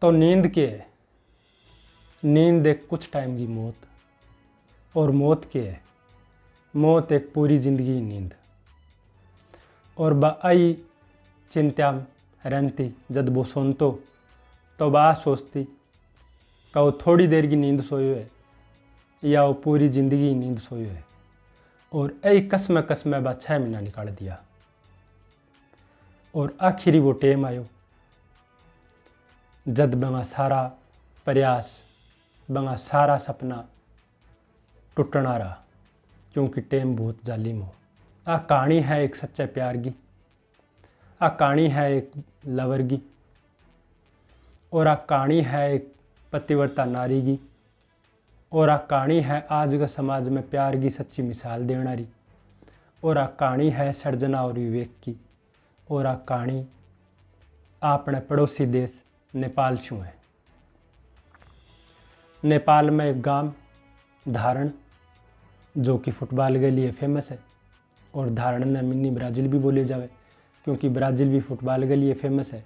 तो नींद क्या है? नींद एक कुछ टाइम की मौत, और मौत क्या है? मौत एक पूरी ज़िंदगी की नींद। और बाई चिंता रहती जब वो सुनतो तो बा सोचती कि वो थोड़ी देर की नींद सोयो है या वो पूरी ज़िंदगी की नींद सोयो है। और ऐ कसम बा 6 महीना निकाल दिया। और आखिरी वो टेम आयो जब बंगा सारा प्रयास, बंगा सारा सपना टूटना रहा, क्योंकि टेम बहुत जालिम हो। आ कहानी है एक सच्चे प्यार की, आ कहानी है एक लवर की, और आ कहानी है एक पतिव्रता नारी की, और आ कहानी है आज के समाज में प्यार की सच्ची मिसाल देना रही। और आ कहानी है सर्जना और विवेक की। और आ कहानी अपने पड़ोसी देश नेपाल छू है। नेपाल में एक गांव धारण, जो कि फुटबॉल के लिए फेमस है, और धारण ने मिनी ब्राज़ील भी बोले जावे, क्योंकि ब्राज़ील भी फुटबॉल के लिए फेमस है।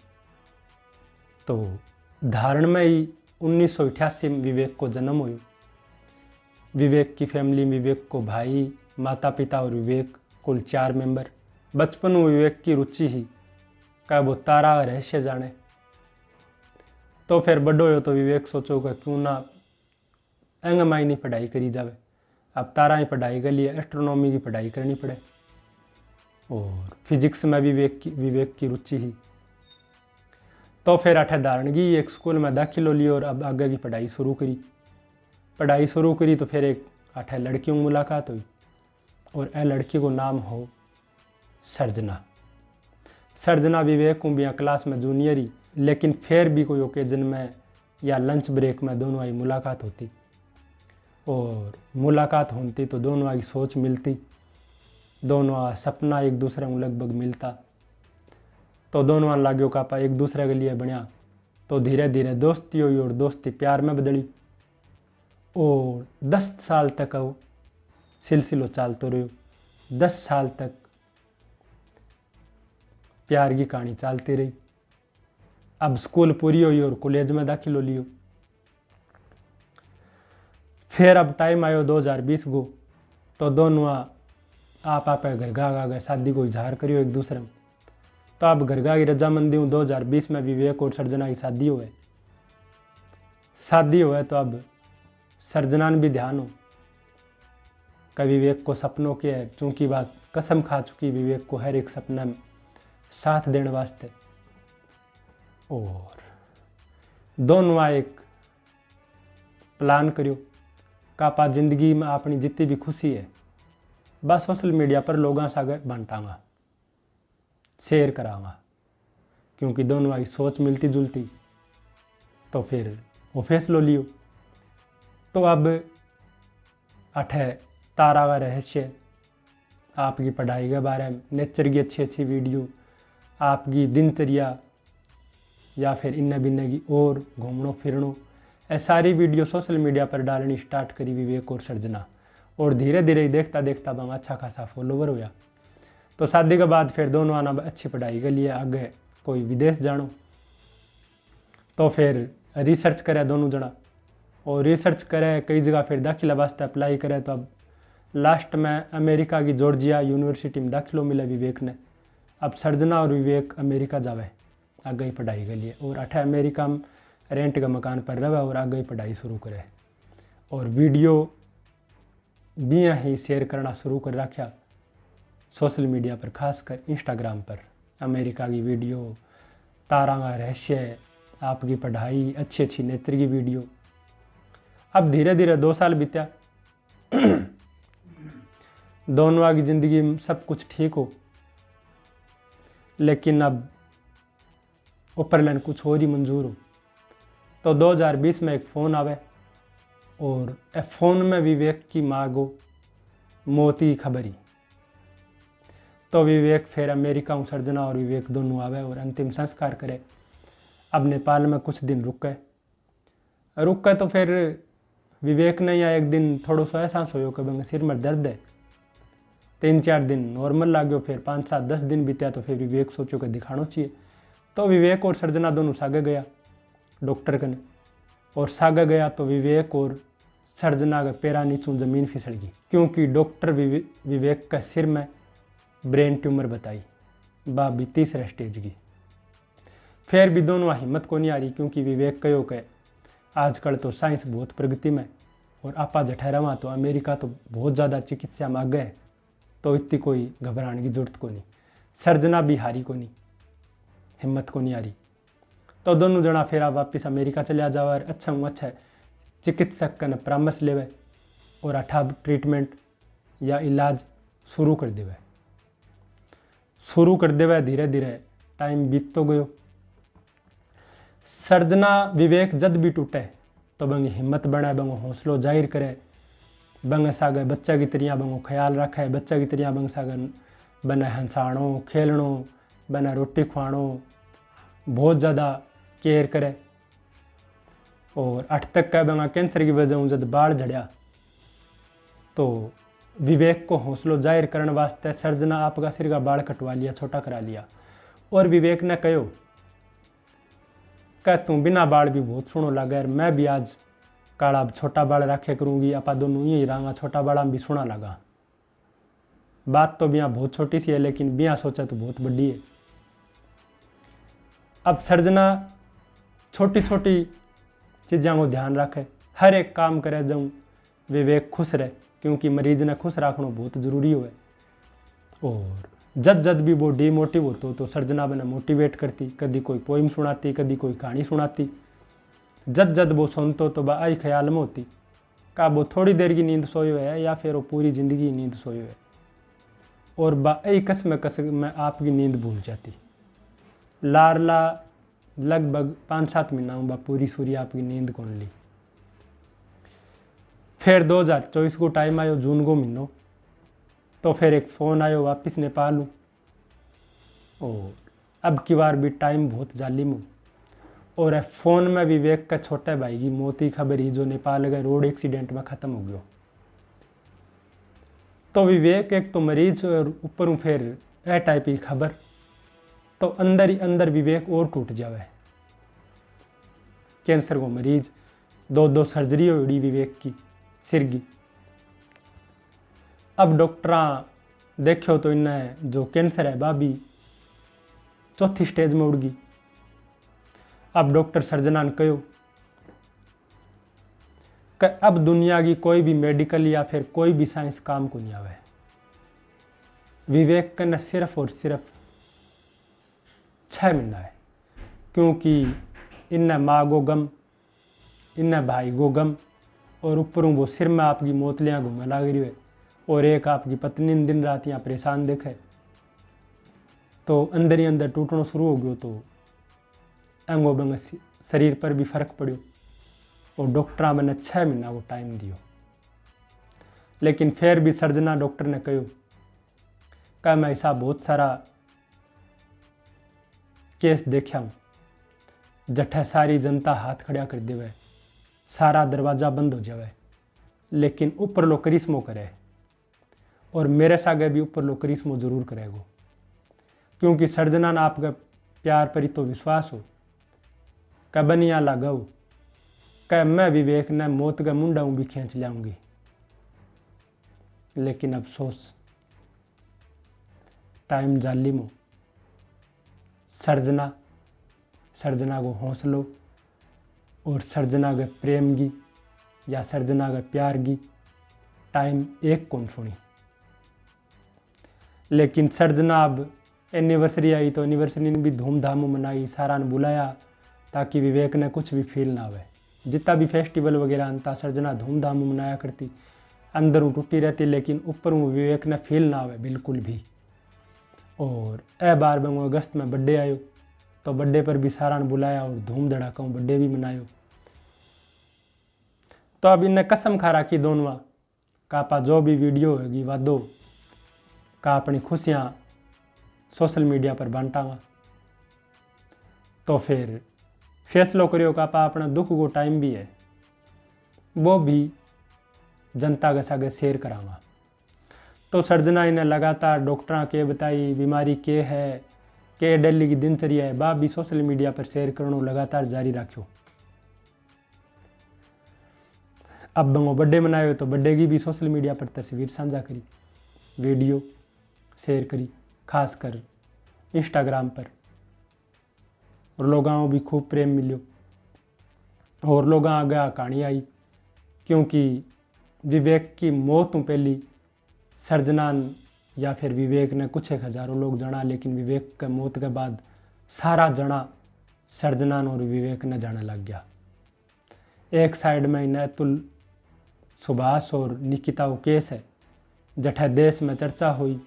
तो धारण में ही 1988 में विवेक को जन्म हुई। विवेक की फैमिली में विवेक को भाई, माता पिता और विवेक कुल 4 मेंबर। बचपन में विवेक की रुचि ही का वो तारा रहस्य जाने। तो फिर बड़ो हो तो विवेक सोचो कि क्यों ना एंगमाइनी पढ़ाई करी जावे। अब तारा ही पढ़ाई के लिए एस्ट्रोनॉमी की पढ़ाई करनी पड़े। और फिजिक्स में विवेक की रुचि ही। तो फिर अठे धारण की एक स्कूल में दाखिल हो ली और अब आगे की पढ़ाई शुरू करी। तो फिर एक अठे लड़कियों की मुलाकात हुई, और ए लड़की को नाम हो सर्जना विवेक को भी क्लास में जूनियर ही, लेकिन फिर भी कोई ओकेजन में या लंच ब्रेक में दोनों की मुलाकात होती। और मुलाकात होती तो दोनों की सोच मिलती, दोनों का सपना एक दूसरे को लगभग मिलता। तो दोनों लाग्यो का आपा एक दूसरे के लिए बनिया। तो धीरे धीरे दोस्ती हुई और दोस्ती प्यार में बदली। और 10 साल तक वो सिलसिलो चलते रहो। 10 साल तक प्यार की कहानी चलती रही। अब स्कूल पूरी हुई और कॉलेज में दाखिल हो लियो। फिर अब टाइम आयो 2020 को। तो दोनों आप घर गा गए शादी को इजहार करियो एक दूसरे में। तो अब घर की रजामंदी हूँ 2020 में विवेक और सर्जना की शादी हुए। तो अब सर्जना ने भी ध्यान हो कि विवेक को सपनों के है, चूँकि बात कसम खा चुकी विवेक को हर एक सपना में साथ देने वास्ते। और दोनों एक प्लान करियो कि आप जिंदगी में अपनी जितनी भी खुशी है बस सोशल मीडिया पर लोगों से आगे बांटांगा, शेयर करांगा, क्योंकि दोनों की सोच मिलती जुलती। तो फिर वो फैसलो लियो। तो अब अठे तारा का रहस्य, आपकी पढ़ाई के बारे में, नेचर की अच्छी वीडियो, आपकी दिनचर्या, या फिर इन्ने बिन्ने की और घूमनो फिरनो, ये सारी वीडियो सोशल मीडिया पर डालनी स्टार्ट करी विवेक और सर्जना। और धीरे धीरे देखता देखता बंगा अच्छा खासा फॉलोवर हुआ। तो शादी के बाद फिर दोनों आना अच्छी पढ़ाई के लिए आगे कोई विदेश जानो। तो फिर रिसर्च करे दोनों जना, और रिसर्च करे कई जगह फिर दाखिला वास्ते अप्लाई करे। तो अब लास्ट में अमेरिका की जॉर्जिया यूनिवर्सिटी में दाखिलो मिला विवेक ने। अब सर्जना और विवेक अमेरिका जावे आगे ही पढ़ाई के लिए, और अठे अमेरिका में रेंट का मकान पर रहे और आगे ही पढ़ाई शुरू करे। और वीडियो भी ही शेयर करना शुरू कर रखा सोशल मीडिया पर, खासकर इंस्टाग्राम पर। अमेरिका की वीडियो, तारा का रहस्य, आपकी पढ़ाई, अच्छी नेत्र की वीडियो। अब धीरे धीरे 2 साल बीत्या। दोनों की ज़िंदगी में सब कुछ ठीक हो, लेकिन अब ऊपर लाइन कुछ और ही मंजूर हो। तो 2020 में एक फ़ोन आवे, और फ़ोन में विवेक की माँ को मौत की खबर ही। तो विवेक फिर अमेरिका में सर्जना और विवेक दोनों आवे और अंतिम संस्कार करे। अब नेपाल में कुछ दिन रुक गए। तो फिर विवेक ने या एक दिन थोड़ा सा एहसास हो कि सिर में दर्द है। 3-4 दिन नॉर्मल लागो, फिर 5-7-10 दिन बीत्या। तो फिर विवेक सोचो कि दिखाना चाहिए। तो विवेक और सर्जना दोनों सागे गया डॉक्टर कने और सागा गया तो विवेक और सर्जना के पैरा नीचों जमीन फिसल गई, क्योंकि डॉक्टर विवेक का सिर में ब्रेन ट्यूमर बताई, बा भी तीसरे स्टेज की। फिर भी दोनों हिम्मत को नहीं आ रही, क्योंकि विवेक कहो के आजकल तो साइंस बहुत प्रगति में और आपा जठहरावा तो अमेरिका तो बहुत ज़्यादा चिकित्सा में आगे है, तो इतनी कोई घबराने की जरूरत को नहीं। सर्जना भी हारी को नहीं, हिम्मत को नहीं आ रही। तो दोनों जना फिर वापस अमेरिका चलिया जावा और अच्छा चिकित्सक का परामर्श लेवे और अठा ट्रीटमेंट या इलाज शुरू कर देवे। धीरे धीरे टाइम बीत तो गयो। सर्जना विवेक जद भी टूटे तो बंगी हिम्मत बनाए, बंगो हौसलो जाहिर करे, बंग सागे बच्चा की तरिया बंगो ख्याल रखे, बच्चा की तरिया बंग सागे बने हंसाणो खेलणो, बने रोटी खुआणो, बहुत ज़्यादा केयर करे। और 8 तक का बंगा कैंसर की वजह जब बाढ़ झड़िया तो विवेक को हौसलो जाहिर करने वास्ते सर्जना आपका सिर का बाढ़ कटवा लिया, छोटा करा लिया। और विवेक ने कहो कह तू बिना बाढ़ भी बहुत सुनो लगा, मैं भी आज काला छोटा बाढ़ रखे करूँगी, आपा दोनों यही रहा, छोटा बाड़ा भी सुना लगा। बात तो बिया बहुत छोटी सी है, लेकिन बिया सोचा तो बहुत बड़ी है। अब सर्जना छोटी छोटी चीज़ों को ध्यान रखे, हर एक काम करे जाऊँ विवेक खुश रहे, क्योंकि मरीज ने खुश रखना बहुत जरूरी हो। और जद भी वो डीमोटिव होतो तो सर्जना बने मोटिवेट करती, कभी कोई पोइम सुनाती, कभी कोई कहानी सुनाती। जद वो सुनतो तो बा आई ख्याल में होती का वो थोड़ी देर की नींद सोयो है या फिर वो पूरी ज़िंदगी नींद सोयो है, और बा आई कसम में आपकी नींद भूल जाती। लारला लगभग 5-7 महीना बा पूरी सूरी आपकी नींद कौन ली। फिर 2024 को टाइम आयो, जून को महीनों, तो फिर एक फ़ोन आयो वापस नेपाल हूँ। और अब की बार भी टाइम बहुत जालिम हूँ, और फ़ोन में विवेक का छोटे भाई की मौत की खबर ही जो नेपाल गए रोड एक्सीडेंट में ख़त्म हो गया। तो विवेक एक तो मरीज और ऊपर हूँ फिर ए टाइप की खबर, तो अंदर ही अंदर विवेक और टूट जावे। कैंसर को मरीज, 2 सर्जरी हुई विवेक की सिर की। अब डॉक्टर देखो तो इन्हें जो कैंसर है भाभी 4थी स्टेज में उड़ गई। अब डॉक्टर सर्जना ने कहो कि अब दुनिया की कोई भी मेडिकल या फिर कोई भी साइंस काम को नहीं आवे। विवेक का सिर्फ और सिर्फ 6 महीना है, क्योंकि इन्हें माँ गो गम, इन्हें भाई गो गम, और ऊपरों वो सिर में आपकी मोतलियाँ घूमने लग रही है, और एक आपकी पत्नी दिन रात यहाँ परेशान देखे, तो अंदर ही अंदर टूटना शुरू हो गयो। तो अंगो बंग शरीर पर भी फर्क पड़ो, और डॉक्टर मैंने 6 महीना को टाइम दियो। लेकिन फिर भी सर्जना डॉक्टर ने कहो कि मैं ऐसा बहुत सारा केस देखा हूँ, जठे सारी जनता हाथ खड़ा कर देवे, सारा दरवाज़ा बंद हो जावे, लेकिन ऊपर लो करिश्मो करे, और मेरे सागे भी ऊपर लो करिश्मो जरूर करेगो, क्योंकि सर्जना ने आपका प्यार पर ही तो विश्वास हो। कबनिया लगाओ कि मैं विवेक ने मौत का मुंडा भी खींच लाऊंगी। लेकिन अफसोस टाइम जालिम हो। सर्जना को हौसलो और सर्जना के प्रेम की या सर्जना के प्यार की टाइम एक कौन सुनी। लेकिन सर्जना अब एनिवर्सरी आई तो एनिवर्सरी ने भी धूमधाम मनाई, सारा ने बुलाया ताकि विवेक ने कुछ भी फील ना आवे। जितना भी फेस्टिवल वगैरह आता सर्जना धूमधाम मनाया करती, अंदरों टूटी रहती, लेकिन ऊपरों विवेक ने फील ना आवे बिल्कुल भी। और ए बार बंगो अगस्त में बर्थडे आयो तो बर्थडे पर भी सारा ने बुलाया और धूम धड़ाका बर्थडे भी मनायो। तो अब इन्हें कसम खा रखी दोनों का आपा जो भी वीडियो होगी वादो का अपनी खुशियाँ सोशल मीडिया पर बांटावा। तो फिर फैसलो करियो का आपा अपना दुख को टाइम भी है वो भी जनता के सागे शेयर करावा। तो सर्जना इन्हें लगातार डॉक्टर के बताई बीमारी के है, के डेली की दिनचर्या है, बा भी सोशल मीडिया पर शेयर करना लगातार जारी रखो। अब बंगो बर्थडे मनायो तो बर्थडे की भी सोशल मीडिया पर तस्वीर साझा करी, वीडियो शेयर करी, खासकर इंस्टाग्राम पर, और लोगों को भी खूब प्रेम मिलो और लोगों आगे कहानी आई। क्योंकि विवेक की मौत तो पहली सर्जनान या फिर विवेक ने कुछ 1000 लोग जाना, लेकिन विवेक के मौत के बाद सारा जना सर्जनान और विवेक ने जाने लग गया। एक साइड में इन्हें अतुल, सुभाष और निकिता को केस है, जठे देश में चर्चा हुई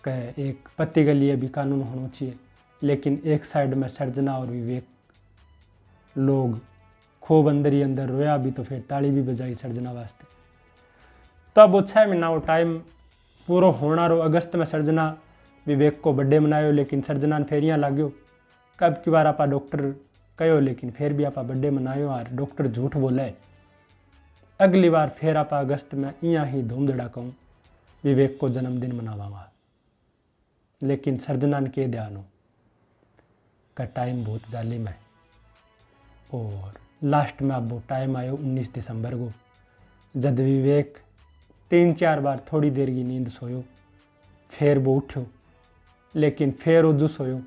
कि एक पति के लिए भी कानून होना चाहिए, लेकिन एक साइड में सर्जना और विवेक लोग खूब अंदर ही अंदर रोया भी, तो फिर ताली भी बजाई सर्जना वास्ते। तब वो 6 महीना वो टाइम पूरा होना रो। अगस्त में सर्जना विवेक को बर्थडे मनायो, लेकिन सर्जना ने फेरियाँ लाग्यो। कब की बार आप डॉक्टर कहो, लेकिन फिर भी आप बर्थडे मनायो और डॉक्टर झूठ बोले। अगली बार फिर आप अगस्त में इं ही धूम धड़ाका विवेक को जन्मदिन मनावागा, लेकिन सर्जना ने के ध्यान हो का टाइम बहुत जालिम है। और लास्ट में अब वो टाइम आयो 19 दिसंबर को, जब विवेक 3-4 बार थोड़ी देर की नींद सोयो, फिर वो उठ्यो, लेकिन फिर वो जो सोयो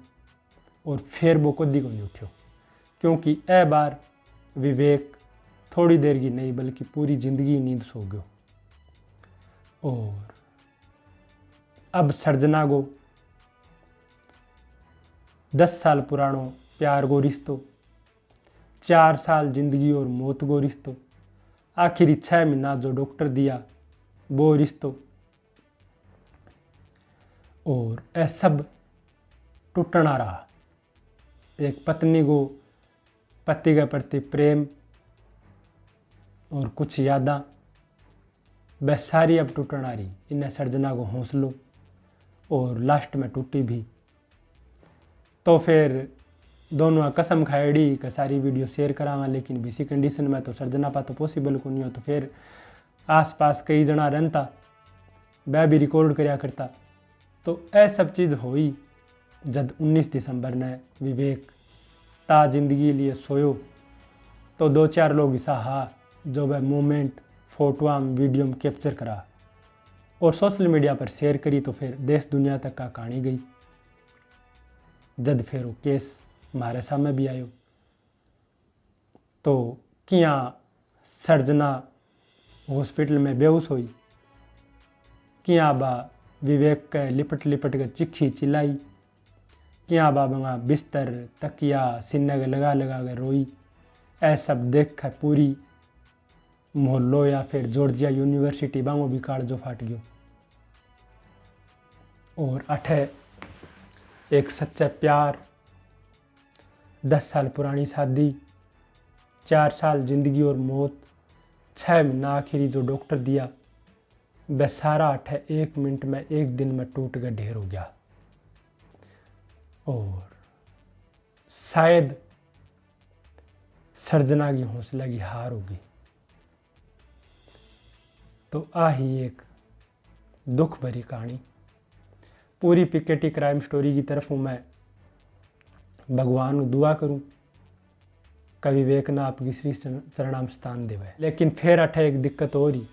और फिर वो कदी को नहीं उठ्यो, क्योंकि ए बार विवेक थोड़ी देर की नहीं बल्कि पूरी जिंदगी नींद सो गयो। और अब सर्जना को 10 साल पुरानो प्यार को रिश्तो, 4 साल जिंदगी और मौत को रिश्तो, आखिरी 6 महीना जो डॉक्टर दिया वो रिश्तो, और यह सब टूटना रहा। एक पत्नी को पति के प्रति प्रेम और कुछ यादां, वह सारी अब टूटना रही। इन्हें सर्जना को हौसलो और लास्ट में टूटी भी। तो फिर दोनों कसम खाएड़ी कि सारी वीडियो शेयर करावा, लेकिन बीसी कंडीशन में तो सर्जना पा तो पॉसिबल को नहीं हो। तो फिर आस पास कई जना रहता, वह भी रिकॉर्ड करया करता। तो यह सब चीज़ हुई जब 19 दिसंबर ने विवेक ता जिंदगी लिए सोयो, तो 2-4 लोग ऐसा हा जो वह मोमेंट फोटो वीडियो में कैप्चर करा और सोशल मीडिया पर शेयर करी। तो फिर देश दुनिया तक का कहानी गई। जब फिर वो केस हमारे सामने भी आयो, तो किया सर्जना हॉस्पिटल में बेहोश हुई, किया बा विवेक के लिपट लिपट के चिक्खी चिल्लाई, किया बा बंगा बिस्तर तकिया सीने के लगा लगा के रोई। ऐ सब देख कर पूरी मोहल्लो या फिर जॉर्जिया यूनिवर्सिटी बांगो भी काल जो फाट गयो। और अठे एक सच्चा प्यार, 10 साल पुरानी शादी, 4 साल जिंदगी और मौत, 6 महीना आखिरी जो डॉक्टर दिया, वह सारा 1 मिनट में 1 दिन में टूट कर ढेर हो गया। और शायद सर्जना की हौसला की हार होगी। तो आ ही एक दुख भरी कहानी। पूरी पिकेटी क्राइम स्टोरी की तरफ हूँ मैं भगवान को दुआ करूँ कि विवेक ना आपकी श्री चरणाम स्थान देवे। लेकिन फिर अठे एक दिक्कत हो रही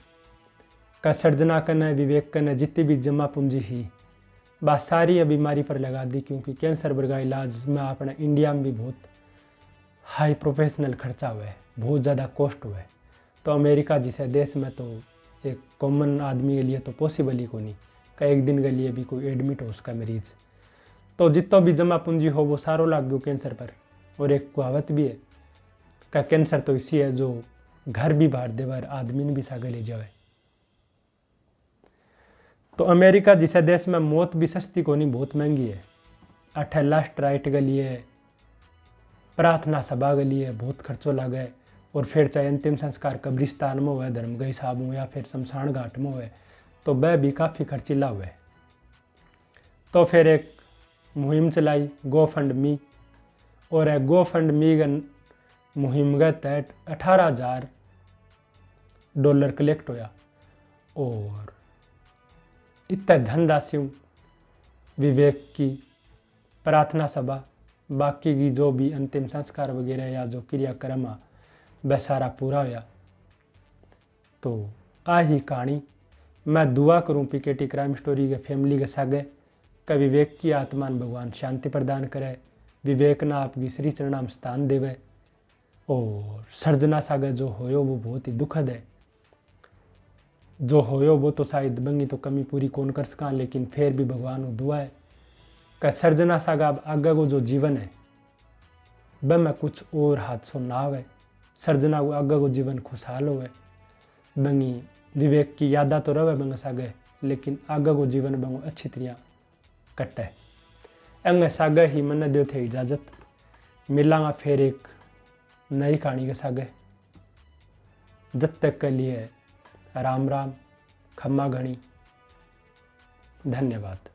का सर्जना कने विवेक कने जितनी भी जमा पूंजी ही बात सारी बीमारी पर लगा दी, क्योंकि कैंसर वर्गा इलाज में अपने इंडिया में भी बहुत हाई प्रोफेशनल खर्चा हुआ है, बहुत ज़्यादा कॉस्ट हुआ है। तो अमेरिका जैसे देश में तो एक कॉमन आदमी के लिए तो पॉसिबल ही को नहीं का एक दिन के लिए भी कोई एडमिट हो उसका मरीज। तो जितना भी जमा पूंजी हो वो सारो लाग गयो कैंसर पर। और एक कहावत भी है का कैंसर तो इसी है जो घर भी बाहर देवर आदमी ने भी सागे ले जाए। तो अमेरिका जैसे देश में मौत भी सस्ती को नहीं, बहुत महंगी है। 8 लास्ट राइट के लिए, प्रार्थना सभा के लिए बहुत खर्चो लगे। और फिर चाहे अंतिम संस्कार कब्रिस्तान में हुए, धर्मगई साहब हो या फिर शमशान घाट में हुए, तो वह भी काफ़ी खर्चीला हुए। तो फिर एक मुहिम चलाई गो फंड मी, और गो फंड मी का मुहिम के तहत $18,000 कलेक्ट होया। और इतने धनराशि विवेक की प्रार्थना सभा, बाकी की जो भी अंतिम संस्कार वगैरह या जो क्रियाक्रम वह सारा पूरा होया। तो आ ही कहानी मैं दुआ करूं PKT क्राइम स्टोरी के फैमिली के सागे का विवेक की आत्मा में भगवान शांति प्रदान करे, विवेक ना आपकी श्री चरणाम स्थान देवे। और सर्जना सागे जो होयो वो बहुत ही दुखद है, जो होयो वो तो शायद बंगी तो कमी पूरी कौन कर सका, लेकिन फिर भी भगवान को दुआ है कि सर्जना सागा आगे को जो जीवन है वह में कुछ और हादसों ना आवे, सर्जना को आगे को जीवन खुशहाल होवे, बंगी विवेक की यादा तो रहे बंग सागे, लेकिन आगे को जीवन बंगो अच्छी तरह कटे। अंग सागे ही मन दो थे इजाज़त, मिलांगा फिर एक नई कहानी के सागे। जब तक के लिए राम राम, खम्मा घणी, धन्यवाद।